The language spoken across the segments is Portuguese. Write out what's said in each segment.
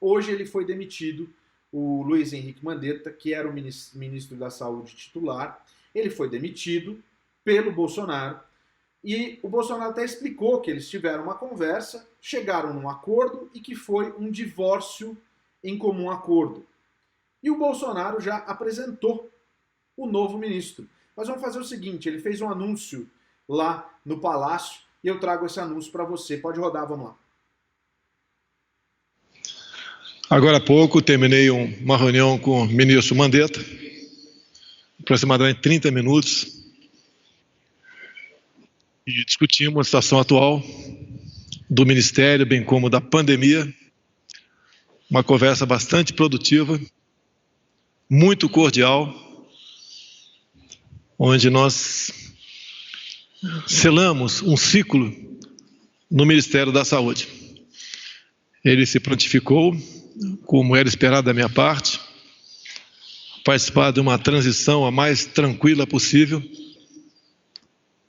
Hoje ele foi demitido, o Luiz Henrique Mandetta, que era o ministro da Saúde titular, ele foi demitido pelo Bolsonaro, e o Bolsonaro até explicou que eles tiveram uma conversa, chegaram num acordo e que foi um divórcio em comum acordo. E o Bolsonaro já apresentou o novo ministro. Nós vamos fazer o seguinte, ele fez um anúncio lá no Palácio e eu trago esse anúncio para você. Pode rodar, vamos lá. Agora há pouco terminei uma reunião com o ministro Mandetta, aproximadamente 30 minutos, e discutimos a situação atual do Ministério, bem como da pandemia. Uma conversa bastante produtiva, muito cordial, onde nós selamos um ciclo no Ministério da Saúde. Ele se prontificou, como era esperado da minha parte, participar de uma transição a mais tranquila possível,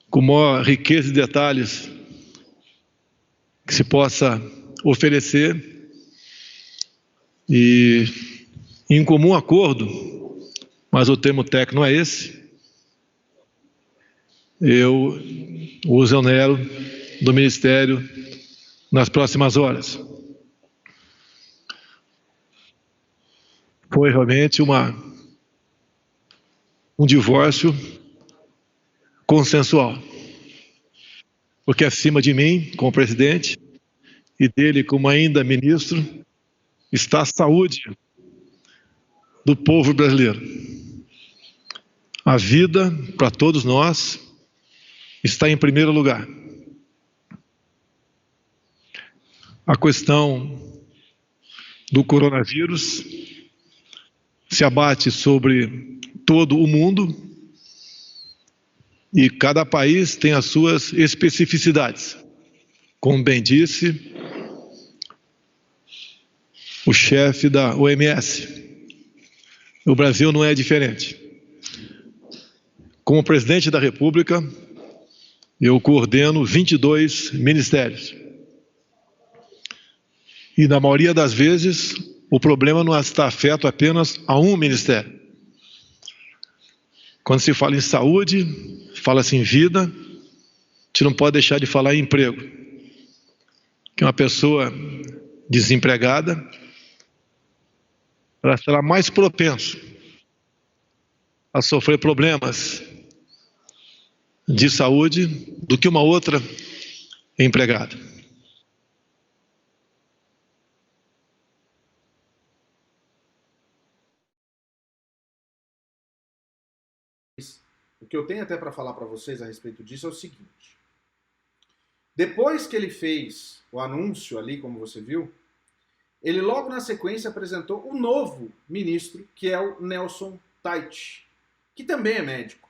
com maior riqueza de detalhes que se possa oferecer, e em comum acordo, mas o termo técnico não é esse, eu o exonero do Ministério nas próximas horas. Foi realmente um divórcio consensual, porque acima de mim, como presidente, e dele como ainda ministro, está a saúde do povo brasileiro. A vida, para todos nós, está em primeiro lugar. A questão do coronavírus se abate sobre todo o mundo e cada país tem as suas especificidades. Como bem disse o chefe da OMS, o Brasil não é diferente. Como presidente da República, eu coordeno 22 ministérios. E na maioria das vezes, o problema não está afeto apenas a um ministério. Quando se fala em saúde, fala-se em vida, a gente não pode deixar de falar em emprego. Que uma pessoa desempregada, ela será mais propensa a sofrer problemas de saúde do que uma outra empregada. O que eu tenho até para falar para vocês a respeito disso é o seguinte. Depois que ele fez o anúncio ali, como você viu, ele logo na sequência apresentou o novo ministro, que é o Nelson Teich, que também é médico.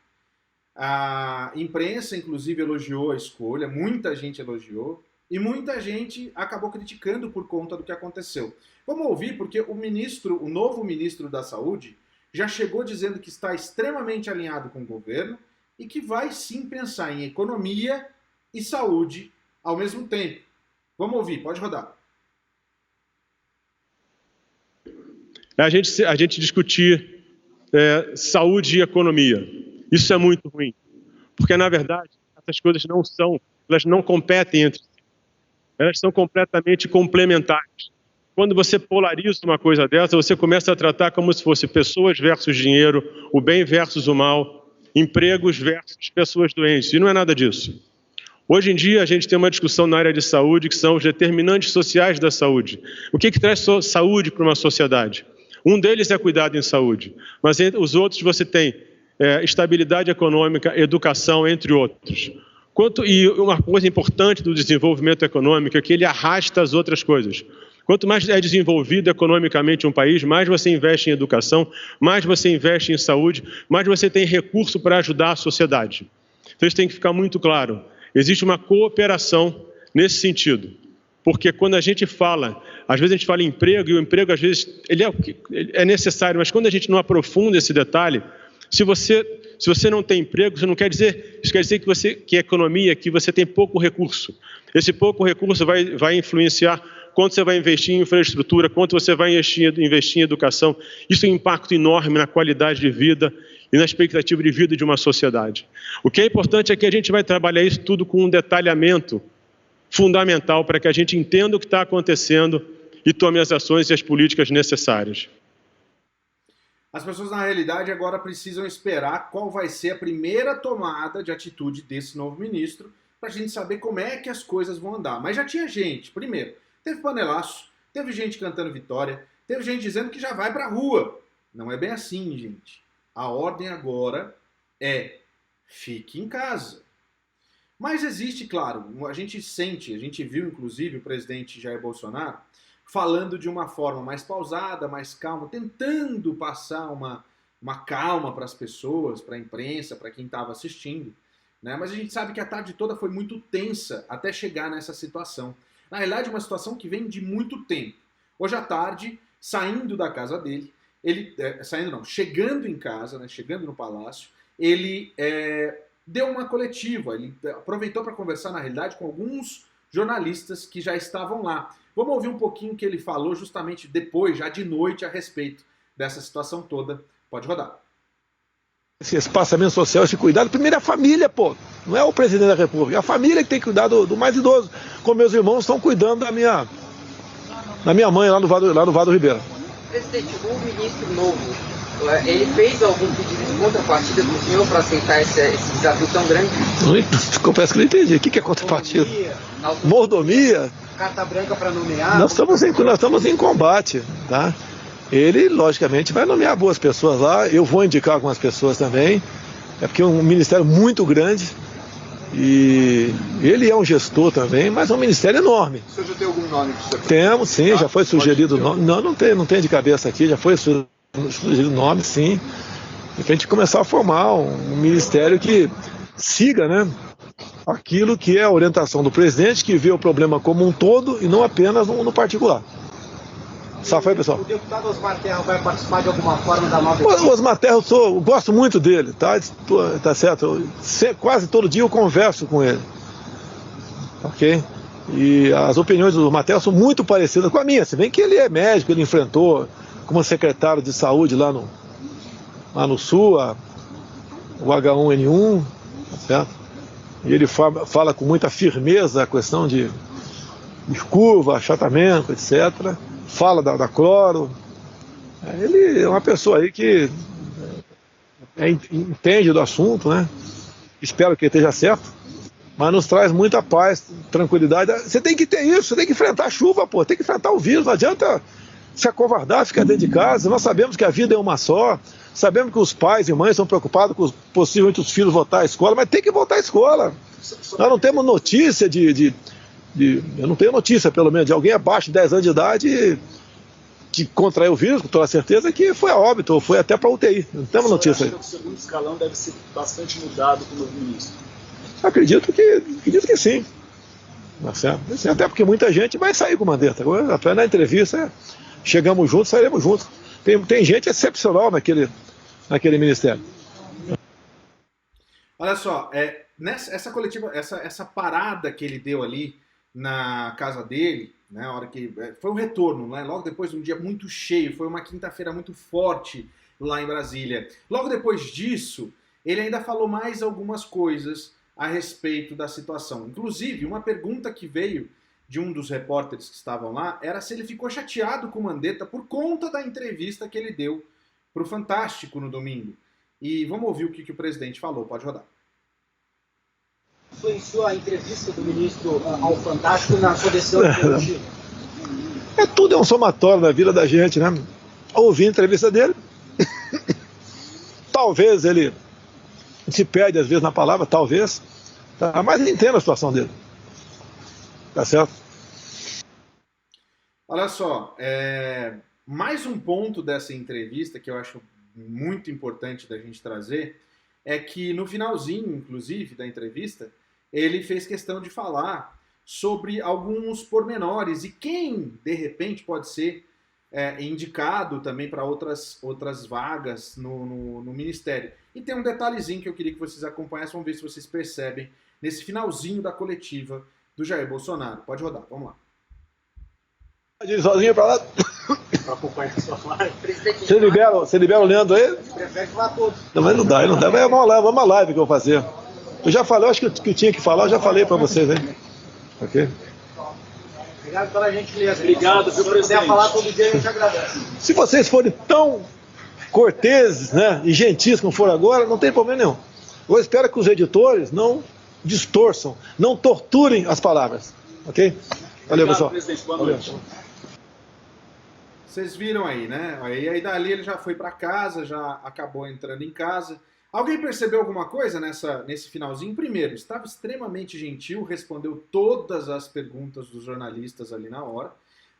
A imprensa, inclusive, elogiou a escolha, muita gente elogiou, e muita gente acabou criticando por conta do que aconteceu. Vamos ouvir, porque o novo ministro da Saúde já chegou dizendo que está extremamente alinhado com o governo e que vai sim pensar em economia e saúde ao mesmo tempo. Vamos ouvir, pode rodar. A gente discutir saúde e economia. Isso é muito ruim, porque na verdade essas coisas elas não competem entre si, elas são completamente complementares. Quando você polariza uma coisa dessa, você começa a tratar como se fosse pessoas versus dinheiro, o bem versus o mal, empregos versus pessoas doentes, e não é nada disso. Hoje em dia a gente tem uma discussão na área de saúde que são os determinantes sociais da saúde. O que traz saúde para uma sociedade? Um deles é cuidado em saúde, mas entre os outros você tem estabilidade econômica, educação, entre outros. E uma coisa importante do desenvolvimento econômico é que ele arrasta as outras coisas. Quanto mais é desenvolvido economicamente um país, mais você investe em educação, mais você investe em saúde, mais você tem recurso para ajudar a sociedade. Então isso tem que ficar muito claro. Existe uma cooperação nesse sentido. Porque quando a gente fala, às vezes a gente fala em emprego, e o emprego às vezes ele é necessário, mas quando a gente não aprofunda esse detalhe, se você não tem emprego, isso quer dizer que a economia, que você tem pouco recurso. Esse pouco recurso vai influenciar quanto você vai investir em infraestrutura, quanto você vai investir em educação. Isso tem um impacto enorme na qualidade de vida e na expectativa de vida de uma sociedade. O que é importante é que a gente vai trabalhar isso tudo com um detalhamento fundamental para que a gente entenda o que está acontecendo e tome as ações e as políticas necessárias. As pessoas, na realidade, agora precisam esperar qual vai ser a primeira tomada de atitude desse novo ministro, para a gente saber como é que as coisas vão andar. Mas já tinha gente, primeiro, teve panelaço, teve gente cantando vitória, teve gente dizendo que já vai para a rua. Não é bem assim, gente. A ordem agora é fique em casa. Mas existe, claro, a gente viu inclusive o presidente Jair Bolsonaro falando de uma forma mais pausada, mais calma, tentando passar uma calma para as pessoas, para a imprensa, para quem estava assistindo. Né? Mas a gente sabe que a tarde toda foi muito tensa até chegar nessa situação. Na realidade, uma situação que vem de muito tempo. Hoje à tarde, saindo da casa dele, chegando em casa, né, chegando no palácio, ele deu uma coletiva, ele aproveitou para conversar, na realidade, com alguns jornalistas que já estavam lá. Vamos ouvir um pouquinho o que ele falou justamente depois, já de noite, a respeito dessa situação toda. Pode rodar. Esse espaçamento social, esse cuidado, primeiro é a família, pô. Não é o presidente da República, é a família que tem que cuidar do mais idoso. Como meus irmãos estão cuidando da minha mãe lá no Vado Ribeira. Presidente, o ministro novo, ele fez algum pedido de contrapartida para o senhor para aceitar esse desafio tão grande? Confesso que não entendi. O que é contrapartida? Mordomia? Carta branca para nomear? Nós estamos em combate, tá? Ele, logicamente, vai nomear boas pessoas lá. Eu vou indicar algumas pessoas também. É porque é um ministério muito grande. E ele é um gestor também, mas é um ministério enorme. O senhor já tem algum nome que o senhor... Temos, sim, já foi sugerido o nome. Não tem de cabeça aqui, já foi sugerido o nome, sim. E pra gente começar a formar um ministério que siga, né, aquilo que é a orientação do presidente, que vê o problema como um todo e não apenas no particular. Safa aí, pessoal. O deputado Osmar Terra vai participar de alguma forma da nova... O Osmar Terra, eu gosto muito dele, tá certo? Quase todo dia eu converso com ele, ok? E as opiniões do Osmar Terra são muito parecidas com a minha, se bem que ele é médico, ele enfrentou como secretário de saúde lá no Sul, o H1N1, tá certo? E ele fala com muita firmeza a questão de curva, achatamento, etc., fala da cloro. Ele é uma pessoa aí que entende do assunto, né? Espero que ele esteja certo, mas nos traz muita paz, tranquilidade. Você tem que ter isso, você tem que enfrentar a chuva, pô, tem que enfrentar o vírus, não adianta se acovardar, ficar dentro de casa. Nós sabemos que a vida é uma só, sabemos que os pais e mães estão preocupados com possivelmente os filhos voltar à escola, mas tem que voltar à escola. Nós não temos notícia eu não tenho notícia, pelo menos, de alguém abaixo de 10 anos de idade que contraiu o vírus, com toda certeza, que foi a óbito, ou foi até para UTI. Não temos notícia aí. O segundo escalão deve ser bastante mudado com o novo ministro. Acredito que sim. Até porque muita gente vai sair com o Mandetta. Até na entrevista, chegamos juntos, sairemos juntos. Tem gente excepcional naquele ministério. Olha só, essa coletiva, essa parada que ele deu ali na casa dele, né, a hora que foi um retorno, né, logo depois de um dia muito cheio, foi uma quinta-feira muito forte lá em Brasília. Logo depois disso, ele ainda falou mais algumas coisas a respeito da situação. Inclusive, uma pergunta que veio de um dos repórteres que estavam lá era se ele ficou chateado com o Mandetta por conta da entrevista que ele deu para o Fantástico no domingo. E vamos ouvir o que o presidente falou. Pode rodar. Influenciou a entrevista do ministro ao Fantástico na sua decisão de demitir? Tudo é um somatório da vida da gente, né? Ouvi a entrevista dele. Talvez ele se perde às vezes na palavra, talvez. Tá? Mas entendo a situação dele. Tá certo? Olha só, mais um ponto dessa entrevista que eu acho muito importante da gente trazer é que no finalzinho, inclusive, da entrevista, ele fez questão de falar sobre alguns pormenores e quem, de repente, pode ser indicado também para outras vagas no Ministério. E tem um detalhezinho que eu queria que vocês acompanhassem, vamos ver se vocês percebem nesse finalzinho da coletiva do Jair Bolsonaro. Pode rodar, vamos lá. Ir sozinho para lá. Para acompanhar a sua live. Presidente, Você libera o Leandro aí? Prefere falar todos. Não, mas não dá, não dá. Mas é uma live que eu vou fazer. Eu já falei, eu acho que eu tinha que falar, eu já falei para vocês, hein? Ok? Obrigado pela gentileza. Obrigado, viu, presidente? Se puder falar todo dia, a gente agradece. Se vocês forem tão corteses, né, e gentis como foram agora, não tem problema nenhum. Eu espero que os editores não distorçam, não torturem as palavras. Ok? Valeu, Obrigado, pessoal. presidente. Boa Valeu. noite. Vocês viram aí, né? Aí dali ele já foi para casa, já acabou entrando em casa. Alguém percebeu alguma coisa nesse finalzinho? Primeiro, estava extremamente gentil, respondeu todas as perguntas dos jornalistas ali na hora.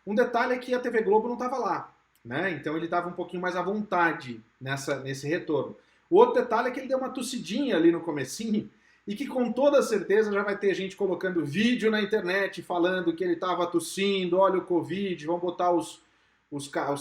Um detalhe é que a TV Globo não estava lá, né? Então ele estava um pouquinho mais à vontade nesse retorno. O outro detalhe é que ele deu uma tossidinha ali no comecinho e que com toda certeza já vai ter gente colocando vídeo na internet falando que ele estava tossindo, olha o Covid, vão botar os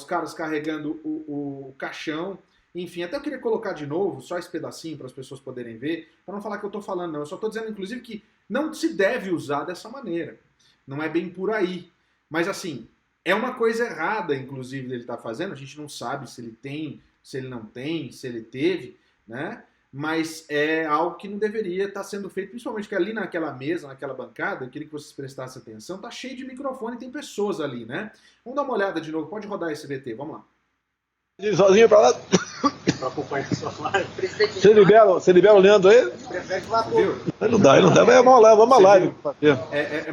caras carregando o caixão. Enfim, até eu queria colocar de novo, só esse pedacinho para as pessoas poderem ver, para não falar que eu estou falando, não. Eu só estou dizendo, inclusive, que não se deve usar dessa maneira. Não é bem por aí. Mas, assim, é uma coisa errada, inclusive, dele estar fazendo. A gente não sabe se ele tem, se ele não tem, se ele teve, né? Mas é algo que não deveria estar sendo feito, principalmente que ali naquela mesa, naquela bancada, eu queria que vocês prestassem atenção, tá cheio de microfone e tem pessoas ali, né? Vamos dar uma olhada de novo, pode rodar esse VT, vamos lá. Ir sozinho para lá. Para acompanhar a sua live. presidente, Você libera o Leandro aí? Prefere falar todos. Viu? Mas não dá, mas é uma live que eu vou fazer. É